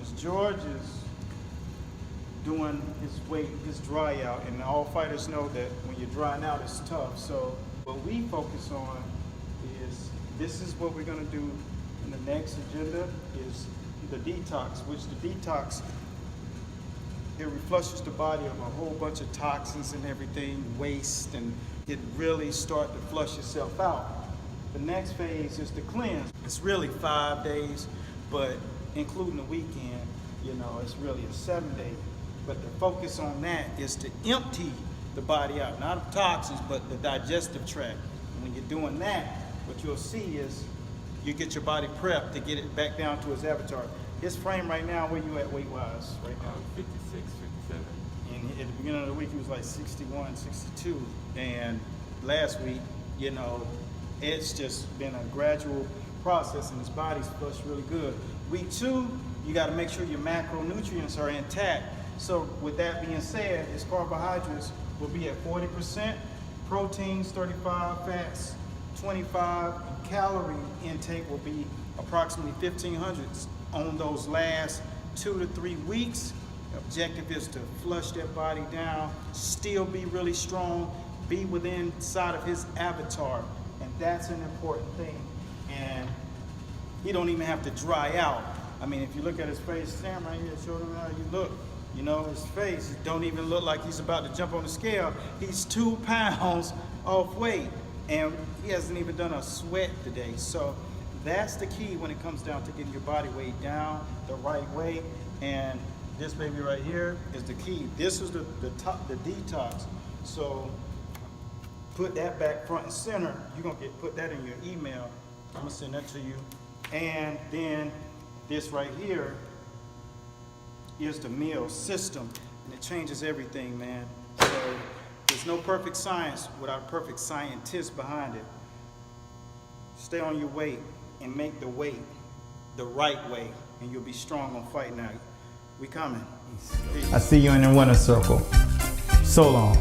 since George is doing his weight, his dry out, and all fighters know that when you're drying out, it's tough. So what we focus on is, this is what we're gonna do in the next agenda, is the detox, which the detox, it reflushes the body of a whole bunch of toxins and everything, waste, and it really start to flush itself out. The next phase is the cleanse. It's really 5 days, but including the weekend, you know, it's really a 7-day. But the focus on that is to empty the body out, not of toxins, but the digestive tract. And when you're doing that, what you'll see is you get your body prepped to get it back down to its avatar. His frame right now, where you at weight-wise right now? 56, 57. And at the beginning of the week, he was like 61, 62. And last week, you know, it's just been a gradual process and his body's flushed really good. Week 2, you gotta make sure your macronutrients are intact. So with that being said, his carbohydrates will be at 40%, proteins 35, fats 25, and calorie intake will be approximately 1,500 on those last 2 to 3 weeks. The objective is to flush that body down, still be really strong, be within inside of his avatar. And that's an important thing. And he don't even have to dry out. I mean, if you look at his face, Sam right here, show them how you look. You know, his face don't even look like he's about to jump on the scale. He's 2 pounds off weight, and he hasn't even done a sweat today. So that's the key when it comes down to getting your body weight down the right way. And this baby right here is the key. This is the detox. So put that back front and center. You're gonna put that in your email. I'm gonna send that to you. And then this right here is the meal system, and it changes everything, man. So there's no perfect science without a perfect scientist behind it. Stay on your weight and make the weight the right way, and you'll be strong on fight night. We coming. Peace. I see you in the winner's circle. So long.